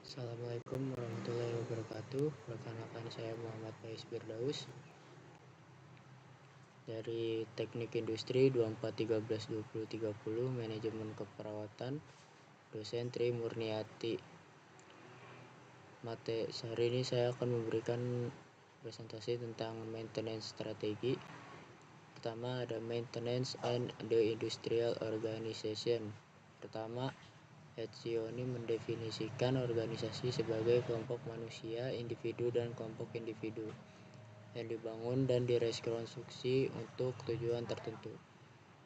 Assalamualaikum warahmatullahi wabarakatuh. Perkenalkan saya Muhammad Faiz Firdaus dari Teknik Industri 24132030 Manajemen Keperawatan, dosen Tri Murniati. Hari ini saya akan memberikan presentasi tentang maintenance strategi. Pertama ada maintenance and the industrial organization. Pertama, Etzioni mendefinisikan organisasi sebagai kelompok manusia, individu, dan kelompok individu yang dibangun dan direkonstruksi untuk tujuan tertentu.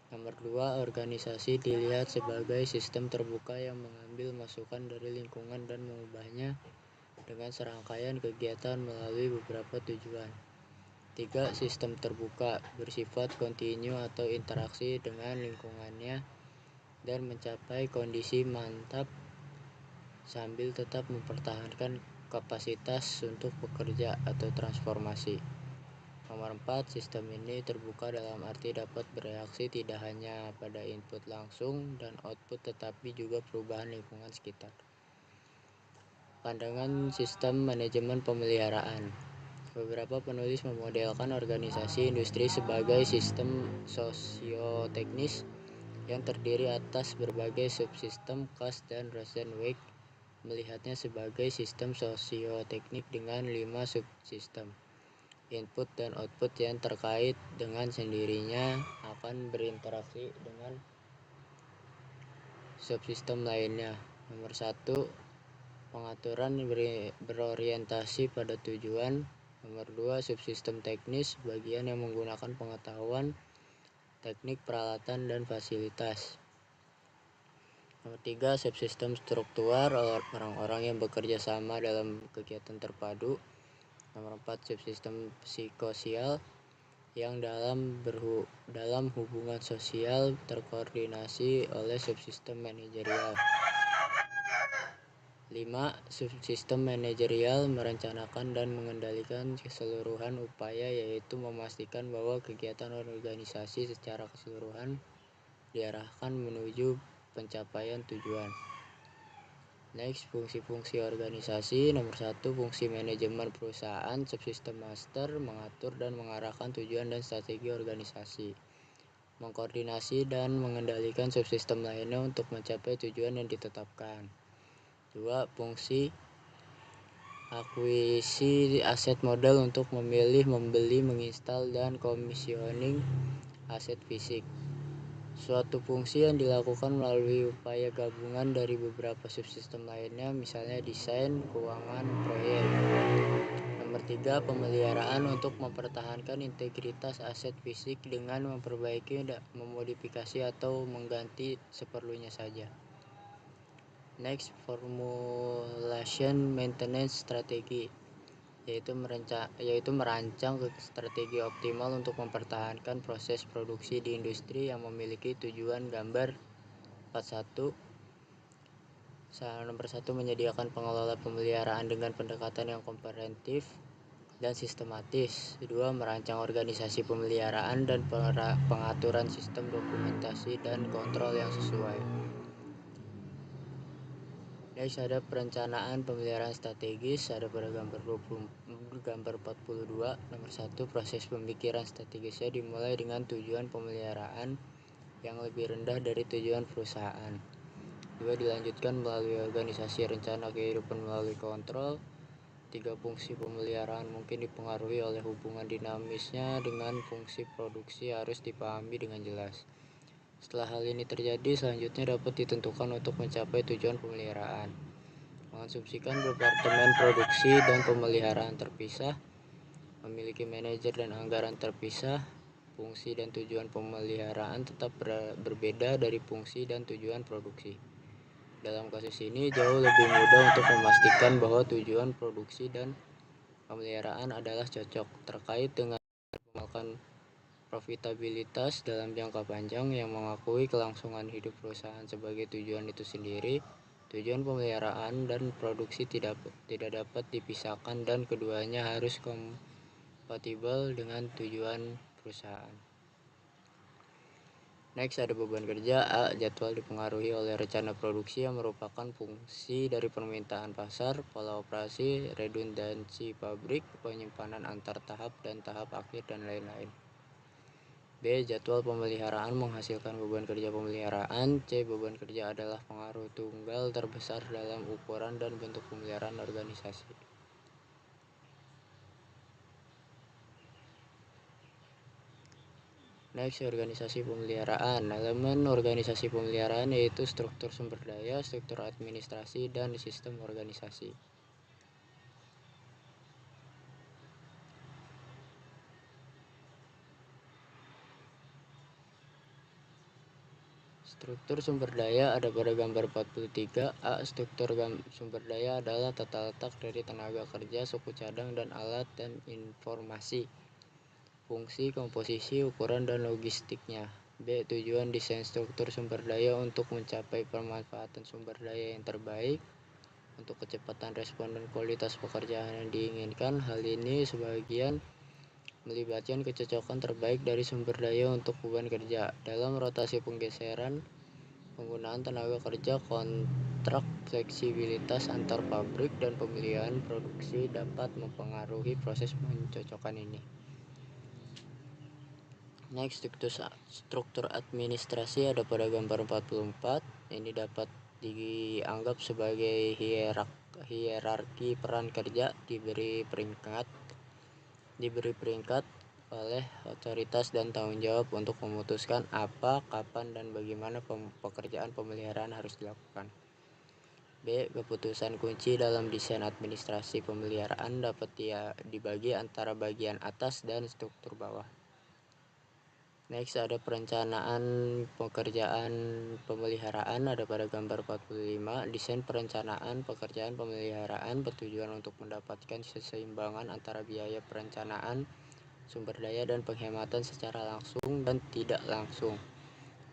Nomor 2, organisasi dilihat sebagai sistem terbuka yang mengambil masukan dari lingkungan dan mengubahnya dengan serangkaian kegiatan melalui beberapa tujuan. 3, sistem terbuka bersifat kontinu atau interaksi dengan lingkungannya dan mencapai kondisi mantap sambil tetap mempertahankan kapasitas untuk bekerja atau transformasi. Nomor 4, sistem ini terbuka dalam arti dapat bereaksi tidak hanya pada input langsung dan output tetapi juga perubahan lingkungan sekitar. Pandangan sistem manajemen pemeliharaan. Beberapa penulis memodelkan organisasi industri sebagai sistem sosioteknis yang terdiri atas berbagai subsistem. Kass dan Rosenweig melihatnya sebagai sistem sosioteknik dengan 5 subsistem. Input dan output yang terkait dengan sendirinya akan berinteraksi dengan subsistem lainnya. Nomor 1, pengaturan berorientasi pada tujuan. Nomor 2, subsistem teknis, bagian yang menggunakan pengetahuan, teknik, peralatan, dan fasilitas. Nomor 3, subsistem struktural, orang-orang yang bekerja sama dalam kegiatan terpadu. Nomor 4, subsistem psikososial yang dalam hubungan sosial terkoordinasi oleh subsistem manajerial. 5, subsistem manajerial merencanakan dan mengendalikan keseluruhan upaya, yaitu memastikan bahwa kegiatan organisasi secara keseluruhan diarahkan menuju pencapaian tujuan. Next, fungsi-fungsi organisasi. Nomor 1, fungsi manajemen perusahaan, subsistem master, mengatur dan mengarahkan tujuan dan strategi organisasi, mengkoordinasi dan mengendalikan subsistem lainnya untuk mencapai tujuan yang ditetapkan. 2, fungsi akuisisi aset modal untuk memilih, membeli, menginstal, dan komisioning aset fisik. Suatu fungsi yang dilakukan melalui upaya gabungan dari beberapa subsistem lainnya, misalnya desain, keuangan, proyek. Nomor 3, pemeliharaan untuk mempertahankan integritas aset fisik dengan memperbaiki, memodifikasi, atau mengganti seperlunya saja. Next, formulation maintenance strategi, yaitu merancang strategi optimal untuk mempertahankan proses produksi di industri yang memiliki tujuan. Gambar 41. Nomor 1, menyediakan pengelola pemeliharaan dengan pendekatan yang komprehensif dan sistematis. 2, merancang organisasi pemeliharaan dan pengaturan sistem dokumentasi dan kontrol yang sesuai. Next, ada perencanaan pemeliharaan strategis, ada pada gambar 42. Nomor 1, proses pemikiran strategisnya dimulai dengan tujuan pemeliharaan yang lebih rendah dari tujuan perusahaan. 2, dilanjutkan melalui organisasi rencana kehidupan melalui kontrol. 3, fungsi pemeliharaan mungkin dipengaruhi oleh hubungan dinamisnya dengan fungsi produksi harus dipahami dengan jelas. Setelah hal ini terjadi, selanjutnya dapat ditentukan untuk mencapai tujuan pemeliharaan. Mengasumsikan departemen produksi dan pemeliharaan terpisah, memiliki manajer dan anggaran terpisah. Fungsi dan tujuan pemeliharaan tetap berbeda dari fungsi dan tujuan produksi. Dalam kasus ini, jauh lebih mudah untuk memastikan bahwa tujuan produksi dan pemeliharaan adalah cocok terkait dengan memaksimalkan profitabilitas dalam jangka panjang yang mengakui kelangsungan hidup perusahaan sebagai tujuan itu sendiri. Tujuan pemeliharaan dan produksi tidak dapat dipisahkan dan keduanya harus kompatibel dengan tujuan perusahaan. Next ada beban kerja. A. Jadwal dipengaruhi oleh rencana produksi yang merupakan fungsi dari permintaan pasar, pola operasi, redundansi pabrik, penyimpanan antar tahap dan tahap akhir, dan lain-lain. B. Jadwal pemeliharaan menghasilkan beban kerja pemeliharaan. C. Beban kerja adalah pengaruh tunggal terbesar dalam ukuran dan bentuk pemeliharaan organisasi. Next, organisasi pemeliharaan. Elemen organisasi pemeliharaan yaitu struktur sumber daya, struktur administrasi, dan sistem organisasi. Struktur sumber daya ada pada gambar 43. A. Struktur sumber daya adalah tata letak dari tenaga kerja, suku cadang, dan alat dan informasi, fungsi, komposisi, ukuran, dan logistiknya. B. Tujuan desain struktur sumber daya untuk mencapai pemanfaatan sumber daya yang terbaik, untuk kecepatan respon dan kualitas pekerjaan yang diinginkan. Hal ini sebagian melibatkan kecocokan terbaik dari sumber daya untuk beban kerja. Dalam rotasi penggeseran, penggunaan tenaga kerja, kontrak, fleksibilitas antar pabrik, dan pemilihan produksi dapat mempengaruhi proses pencocokkan ini. Next, struktur administrasi ada pada gambar 44. Ini dapat dianggap sebagai hierarki peran kerja, diberi peringkat oleh otoritas dan tanggung jawab untuk memutuskan apa, kapan, dan bagaimana pekerjaan pemeliharaan harus dilakukan. B. Keputusan kunci dalam desain administrasi pemeliharaan dapat dibagi antara bagian atas dan struktur bawah. Next ada perencanaan pekerjaan pemeliharaan ada pada gambar 45. Desain perencanaan pekerjaan pemeliharaan bertujuan untuk mendapatkan keseimbangan antara biaya perencanaan, sumber daya, dan penghematan secara langsung dan tidak langsung.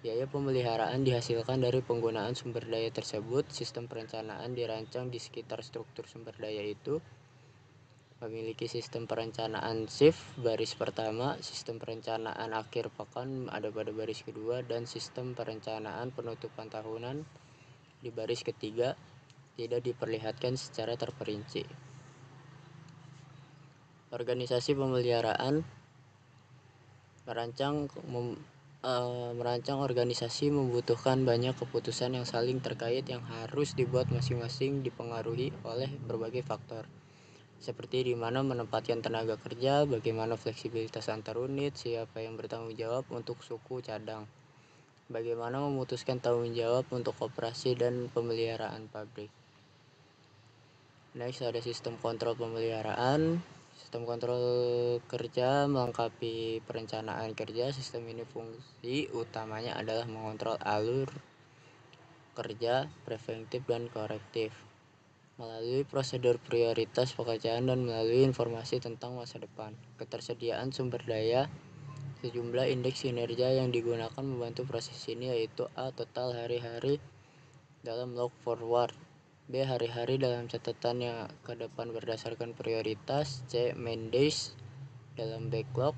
Biaya pemeliharaan dihasilkan dari penggunaan sumber daya tersebut. Sistem perencanaan dirancang di sekitar struktur sumber daya itu. Memiliki sistem perencanaan shift baris pertama, sistem perencanaan akhir pekan ada pada baris kedua, dan sistem perencanaan penutupan tahunan di baris ketiga tidak diperlihatkan secara terperinci. Organisasi pemeliharaan merancang organisasi membutuhkan banyak keputusan yang saling terkait yang harus dibuat masing-masing dipengaruhi oleh berbagai faktor, seperti di mana menempatkan tenaga kerja, bagaimana fleksibilitas antar unit, siapa yang bertanggung jawab untuk suku cadang, bagaimana memutuskan tanggung jawab untuk operasi dan pemeliharaan pabrik. Next ada sistem kontrol pemeliharaan. Sistem kontrol kerja melengkapi perencanaan kerja. Sistem ini fungsi utamanya adalah mengontrol alur kerja preventif dan korektif melalui prosedur prioritas pekerjaan dan melalui informasi tentang masa depan. Ketersediaan sumber daya. Sejumlah indeks kinerja yang digunakan membantu proses ini yaitu A. Total hari-hari dalam log forward. B. Hari-hari dalam catatan yang ke depan berdasarkan prioritas. C. Main days dalam backlog.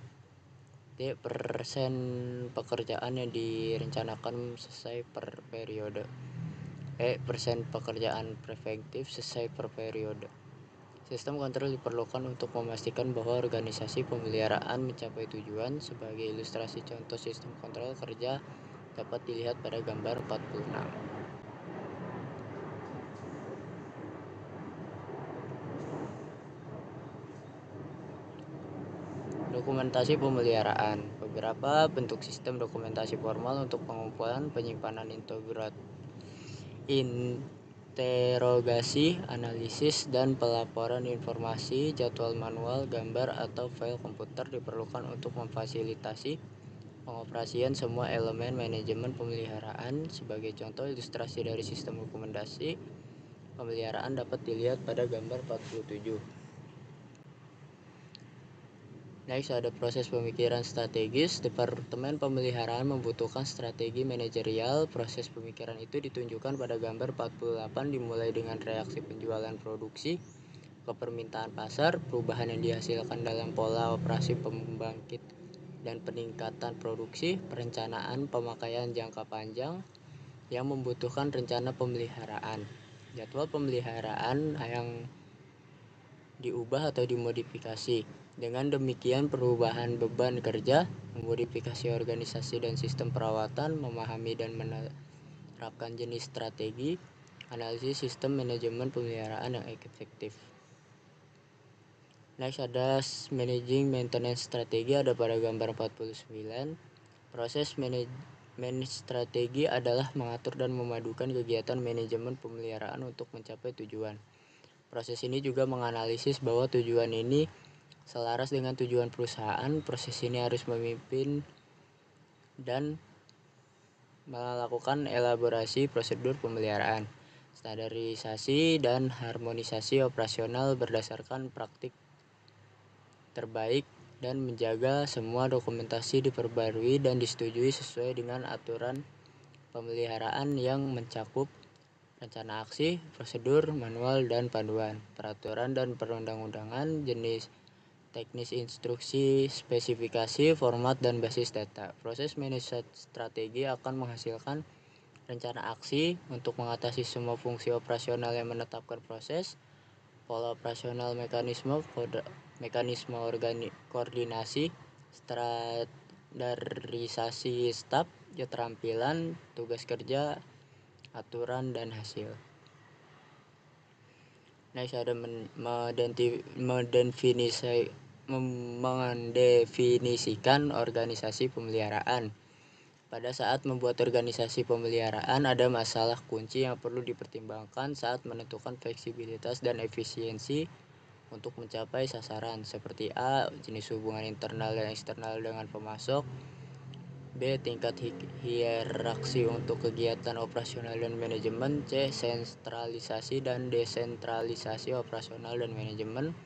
D. Persen pekerjaan yang direncanakan selesai per periode. E. Persen pekerjaan preventif selesai per periode. Sistem kontrol diperlukan untuk memastikan bahwa organisasi pemeliharaan mencapai tujuan. Sebagai ilustrasi contoh sistem kontrol kerja dapat dilihat pada gambar 46. Dokumentasi pemeliharaan. Beberapa bentuk sistem dokumentasi formal untuk pengumpulan, penyimpanan, interogasi, analisis, dan pelaporan informasi. Jadwal manual, gambar, atau file komputer diperlukan untuk memfasilitasi pengoperasian semua elemen manajemen pemeliharaan. Sebagai contoh ilustrasi dari sistem dokumentasi pemeliharaan dapat dilihat pada gambar 47. Next ada proses pemikiran strategis. Departemen pemeliharaan membutuhkan strategi manajerial. Proses pemikiran itu ditunjukkan pada gambar 48 dimulai dengan reaksi penjualan produksi ke permintaan pasar, perubahan yang dihasilkan dalam pola operasi pembangkit dan peningkatan produksi, perencanaan pemakaian jangka panjang yang membutuhkan rencana pemeliharaan. Jadwal pemeliharaan yang diubah atau dimodifikasi. Dengan demikian, perubahan beban kerja, memodifikasi organisasi dan sistem perawatan, memahami dan menerapkan jenis strategi, analisis sistem manajemen pemeliharaan yang efektif. Next ada managing maintenance strategi, ada pada gambar 49. Proses manage strategi adalah mengatur dan memadukan kegiatan manajemen pemeliharaan untuk mencapai tujuan. Proses ini juga menganalisis bahwa tujuan ini selaras dengan tujuan perusahaan. Proses ini harus memimpin dan melakukan elaborasi prosedur pemeliharaan, standarisasi dan harmonisasi operasional berdasarkan praktik terbaik, dan menjaga semua dokumentasi diperbarui dan disetujui sesuai dengan aturan pemeliharaan yang mencakup rencana aksi, prosedur, manual, dan panduan, peraturan dan perundang-undangan, jenis teknis instruksi, spesifikasi, format, dan basis data. Proses manajemen strategi akan menghasilkan rencana aksi untuk mengatasi semua fungsi operasional yang menetapkan proses, pola operasional, mekanisme koordinasi, standarisasi staf, keterampilan, tugas kerja, aturan, dan hasil. Next ada mendefinisikan organisasi pemeliharaan. Pada saat membuat organisasi pemeliharaan, ada masalah kunci yang perlu dipertimbangkan saat menentukan fleksibilitas dan efisiensi untuk mencapai sasaran, seperti A. Jenis hubungan internal dan eksternal dengan pemasok, B. Tingkat hierarki untuk kegiatan operasional dan manajemen, C. Sentralisasi dan desentralisasi operasional dan manajemen,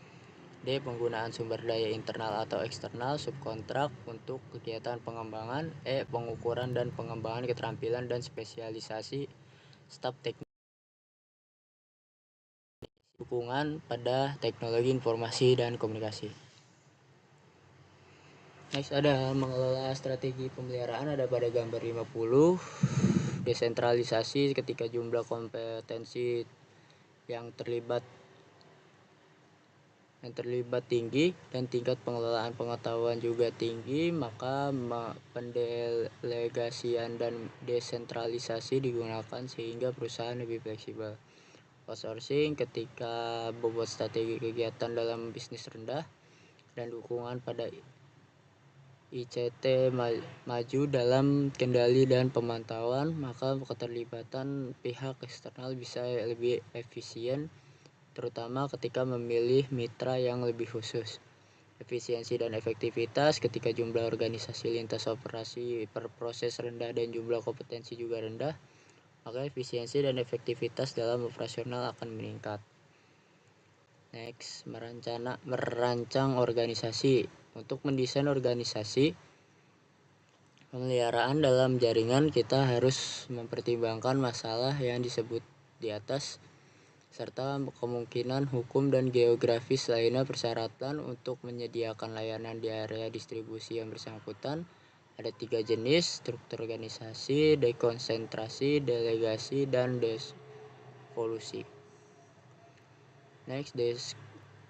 D. Penggunaan sumber daya internal atau eksternal subkontrak untuk kegiatan pengembangan, E. Pengukuran dan pengembangan keterampilan dan spesialisasi staf teknik, dukungan pada teknologi informasi dan komunikasi. Next ada mengelola strategi pemeliharaan, ada pada gambar 50. Desentralisasi ketika jumlah kompetensi yang terlibat tinggi dan tingkat pengelolaan pengetahuan juga tinggi, maka pendelegasian dan desentralisasi digunakan sehingga perusahaan lebih fleksibel. Outsourcing ketika bobot strategi kegiatan dalam bisnis rendah dan dukungan pada ICT maju dalam kendali dan pemantauan, maka keterlibatan pihak eksternal bisa lebih efisien, terutama ketika memilih mitra yang lebih khusus. Efisiensi dan efektivitas ketika jumlah organisasi lintas operasi per proses rendah dan jumlah kompetensi juga rendah, maka efisiensi dan efektivitas dalam operasional akan meningkat. Next, merancang organisasi. Untuk mendesain organisasi pemeliharaan dalam jaringan, kita harus mempertimbangkan masalah yang disebut di atas, serta kemungkinan hukum dan geografis lainnya. Persyaratan untuk menyediakan layanan di area distribusi yang bersangkutan. Ada 3 jenis: struktur organisasi, dekonsentrasi, delegasi, dan devolusi. Next,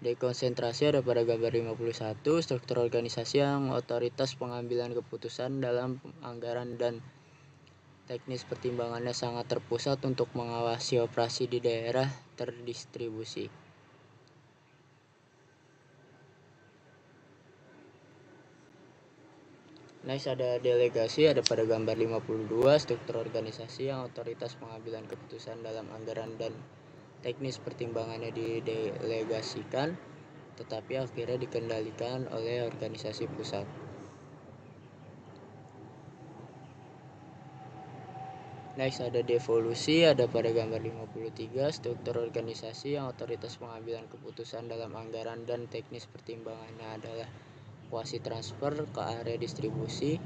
dekonsentrasi ada pada gambar 51. Struktur organisasi yang otoritas pengambilan keputusan dalam anggaran dan teknis pertimbangannya sangat terpusat untuk mengawasi operasi di daerah terdistribusi. Next ada delegasi, ada pada gambar 52. Struktur organisasi yang otoritas pengambilan keputusan dalam anggaran dan teknis pertimbangannya didelegasikan, tetapi akhirnya dikendalikan oleh organisasi pusat. Next ada devolusi, ada pada gambar 53. Struktur organisasi yang otoritas pengambilan keputusan dalam anggaran dan teknis pertimbangannya adalah quasi transfer ke area distribusi,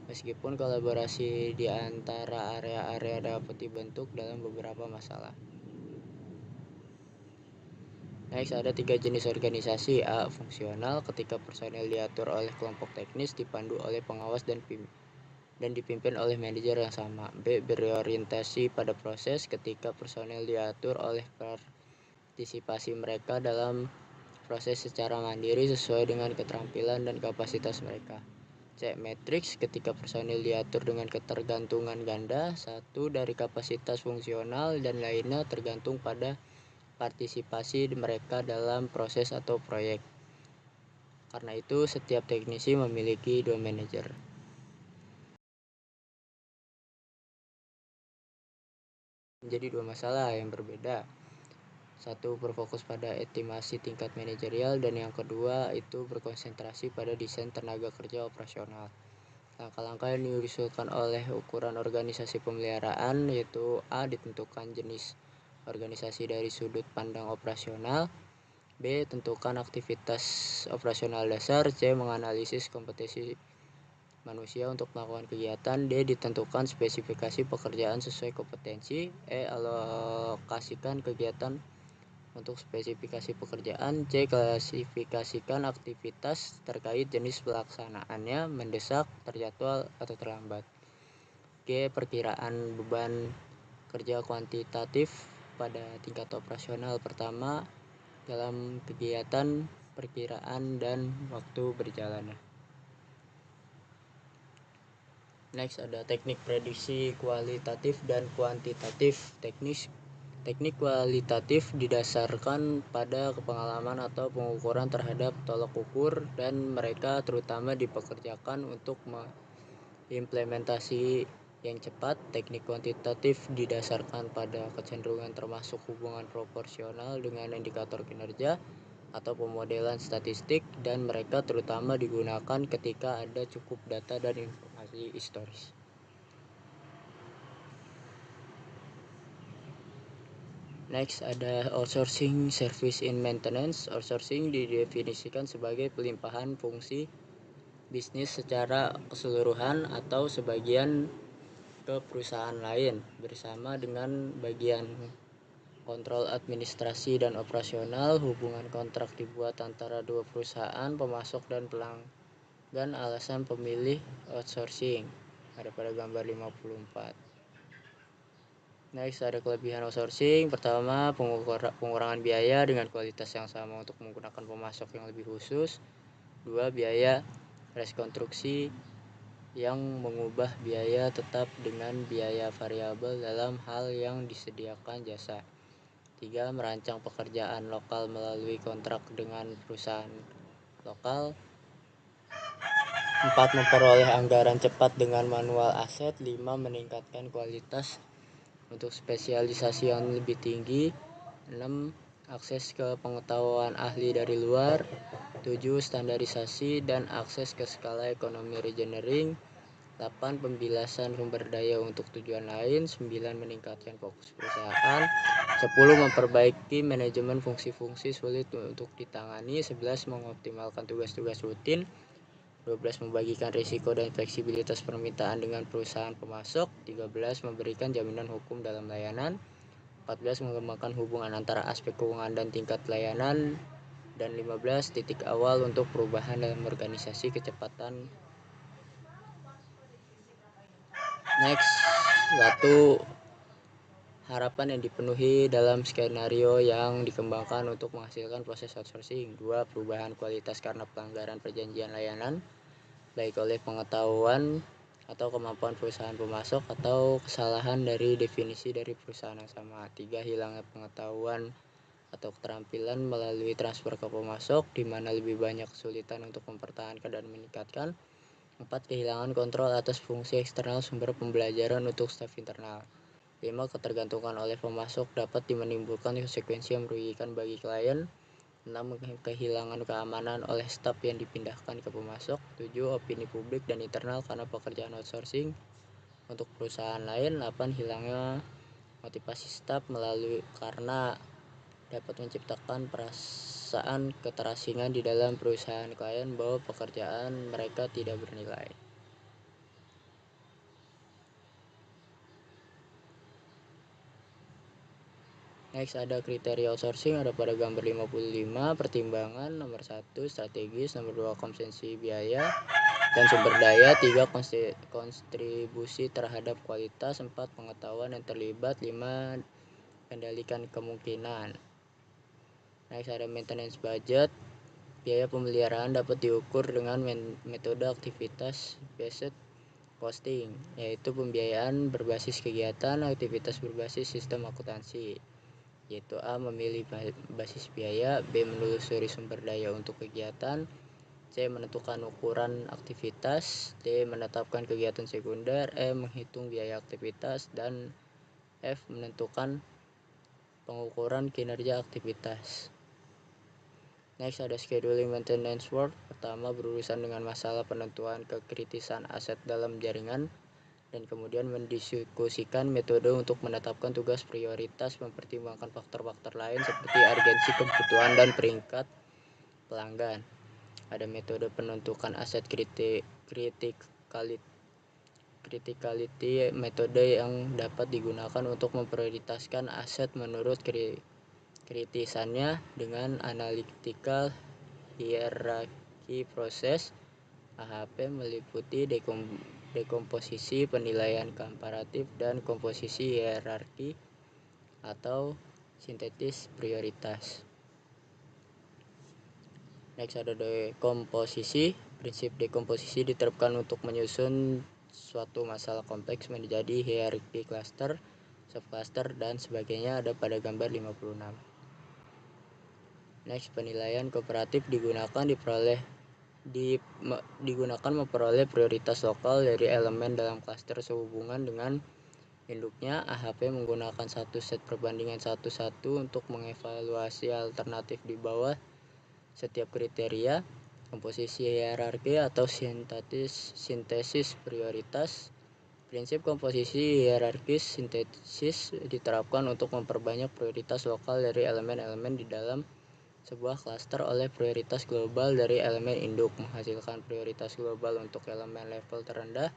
meskipun kolaborasi di antara area-area dapat dibentuk dalam beberapa masalah. Next, ada 3 jenis organisasi. A. Fungsional, ketika personel diatur oleh kelompok teknis, dipandu oleh pengawas dan dipimpin oleh manajer yang sama. B. Berorientasi pada proses, ketika personel diatur oleh partisipasi mereka dalam proses secara mandiri sesuai dengan keterampilan dan kapasitas mereka. C. Matriks, ketika personil diatur dengan ketergantungan ganda, satu dari kapasitas fungsional dan lainnya tergantung pada partisipasi mereka dalam proses atau proyek. Karena itu, setiap teknisi memiliki 2 manajer. Menjadi 2 masalah yang berbeda. Satu berfokus pada estimasi tingkat manajerial dan yang kedua itu berkonsentrasi pada desain tenaga kerja operasional. Langkah-langkah yang diusulkan oleh ukuran organisasi pemeliharaan yaitu A. Ditentukan jenis organisasi dari sudut pandang operasional. B. Tentukan aktivitas operasional dasar. C. Menganalisis kompetensi manusia untuk melakukan kegiatan. D. Ditentukan spesifikasi pekerjaan sesuai kompetensi. E. Alokasikan kegiatan untuk spesifikasi pekerjaan. C. Klasifikasikan aktivitas terkait jenis pelaksanaannya, mendesak, terjadwal, atau terlambat. G. Perkiraan beban kerja kuantitatif pada tingkat operasional pertama dalam kegiatan perkiraan dan waktu berjalannya. Next, ada teknik prediksi kualitatif dan kuantitatif. Teknik kualitatif didasarkan pada pengalaman atau pengukuran terhadap tolok ukur dan mereka terutama dipekerjakan untuk mengimplementasi yang cepat. Teknik kuantitatif didasarkan pada kecenderungan termasuk hubungan proporsional dengan indikator kinerja atau pemodelan statistik dan mereka terutama digunakan ketika ada cukup data dan informasi historis. Next, ada outsourcing service in maintenance. Outsourcing didefinisikan sebagai pelimpahan fungsi bisnis secara keseluruhan atau sebagian ke perusahaan lain bersama dengan bagian kontrol administrasi dan operasional. Hubungan kontrak dibuat antara dua perusahaan pemasok dan pelanggan. Alasan pemilih outsourcing ada pada gambar 54. Next, ada kelebihan outsourcing. Pertama, pengurangan biaya dengan kualitas yang sama untuk menggunakan pemasok yang lebih khusus. 2. Biaya rekonstruksi yang mengubah biaya tetap dengan biaya variabel dalam hal yang disediakan jasa. 3. Merancang pekerjaan lokal melalui kontrak dengan perusahaan lokal. 4. Memperoleh anggaran cepat dengan manual aset. 5. Meningkatkan kualitas untuk spesialisasi yang lebih tinggi. 6. Akses ke pengetahuan ahli dari luar. 7. Standarisasi dan akses ke skala ekonomi regeneering. 8. Pembilasan sumber daya untuk tujuan lain. 9. Meningkatkan fokus perusahaan. 10. Memperbaiki manajemen fungsi-fungsi sulit untuk ditangani. 11. Mengoptimalkan tugas-tugas rutin. 12. Membagikan risiko dan fleksibilitas permintaan dengan perusahaan pemasok. 13. Memberikan jaminan hukum dalam layanan. 14. Mengembangkan hubungan antara aspek keuangan dan tingkat layanan. Dan 15. Titik awal untuk perubahan dalam organisasi kecepatan. Next, 1. Harapan yang dipenuhi dalam skenario yang dikembangkan untuk menghasilkan proses outsourcing. 2. Perubahan kualitas karena pelanggaran perjanjian layanan, baik oleh pengetahuan atau kemampuan perusahaan pemasok atau kesalahan dari definisi dari perusahaan yang sama. 3. Hilangnya pengetahuan atau keterampilan melalui transfer ke pemasok, di mana lebih banyak kesulitan untuk mempertahankan dan meningkatkan. 4. Kehilangan kontrol atas fungsi eksternal sumber pembelajaran untuk staf internal. 5. Ketergantungan oleh pemasok dapat menimbulkan konsekuensi yang merugikan bagi klien. 6. Kehilangan keamanan oleh staf yang dipindahkan ke pemasok. 7. Opini publik dan internal karena pekerjaan outsourcing untuk perusahaan lain. 8. Hilangnya motivasi staf karena dapat menciptakan perasaan keterasingan di dalam perusahaan klien bahwa pekerjaan mereka tidak bernilai. Next ada kriteria outsourcing, ada pada gambar 55, pertimbangan nomor 1 strategis, nomor 2 konsensi biaya dan sumber daya, 3 kontribusi terhadap kualitas, 4 pengetahuan yang terlibat, 5 kendalikan kemungkinan. Next ada maintenance budget, biaya pemeliharaan dapat diukur dengan metode aktivitas based costing, yaitu pembiayaan berbasis kegiatan, aktivitas berbasis sistem akuntansi, yaitu A. memilih basis biaya, B. menelusuri sumber daya untuk kegiatan, C. menentukan ukuran aktivitas, D. menetapkan kegiatan sekunder, E. menghitung biaya aktivitas, dan F. menentukan pengukuran kinerja aktivitas. Next ada scheduling maintenance work. Pertama berurusan dengan masalah penentuan kekritisan aset dalam jaringan, dan kemudian mendiskusikan metode untuk menetapkan tugas prioritas, mempertimbangkan faktor-faktor lain seperti urgensi kebutuhan dan peringkat pelanggan. Ada metode penentukan aset criticality, metode yang dapat digunakan untuk memprioritaskan aset menurut kritisannya dengan analytical hierarchy proses. AHP meliputi dekomposisi, penilaian komparatif, dan komposisi hierarki atau sintetis prioritas. Next ada dekomposisi. Prinsip dekomposisi diterapkan untuk menyusun suatu masalah kompleks menjadi hierarki cluster, subcluster, dan sebagainya, ada pada gambar 56. Next, penilaian komparatif digunakan memperoleh prioritas lokal dari elemen dalam klaster sehubungan dengan induknya. AHP menggunakan satu set perbandingan 1:1 untuk mengevaluasi alternatif di bawah setiap kriteria. Komposisi hierarki atau sintesis prioritas. Prinsip komposisi hierarkis sintesis diterapkan untuk memperbanyak prioritas lokal dari elemen-elemen di dalam sebuah klaster oleh prioritas global dari elemen induk, menghasilkan prioritas global untuk elemen level terendah.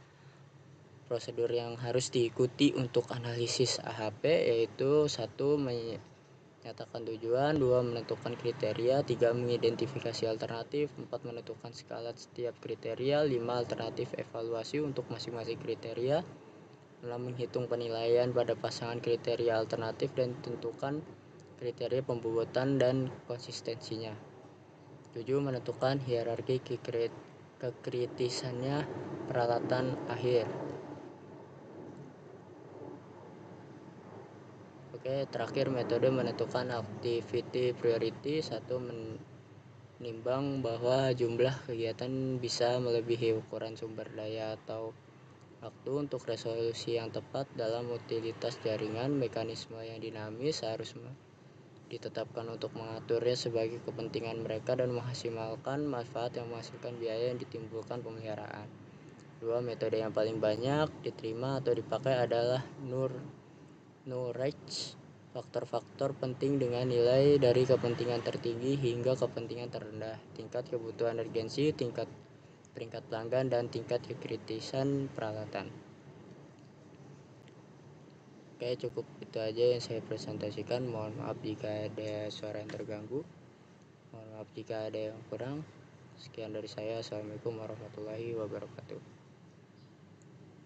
Prosedur yang harus diikuti untuk analisis AHP yaitu 1. menyatakan tujuan, 2. menentukan kriteria, 3. mengidentifikasi alternatif, 4. menentukan skala setiap kriteria, 5. alternatif evaluasi untuk masing-masing kriteria, 6. menghitung penilaian pada pasangan kriteria alternatif dan tentukan kriteria pembobotan dan konsistensinya. 7. menentukan hierarki kekritisannya peralatan akhir. Oke, terakhir metode menentukan activity priority. 1. menimbang bahwa jumlah kegiatan bisa melebihi ukuran sumber daya atau waktu untuk resolusi yang tepat dalam utilitas jaringan. Mekanisme yang dinamis harus ditetapkan untuk mengaturnya sebagai kepentingan mereka dan memaksimalkan manfaat yang menghasilkan biaya yang ditimbulkan pemeliharaan. 2. metode yang paling banyak diterima atau dipakai adalah Nuremberg. Faktor-faktor penting dengan nilai dari kepentingan tertinggi hingga kepentingan terendah, tingkat kebutuhan urgensi, tingkat peringkat pelanggan, dan tingkat kekritisan peralatan. Oke, cukup itu aja yang saya presentasikan. Mohon maaf jika ada suara yang terganggu. Mohon maaf jika ada yang kurang. Sekian dari saya. Assalamualaikum warahmatullahi wabarakatuh.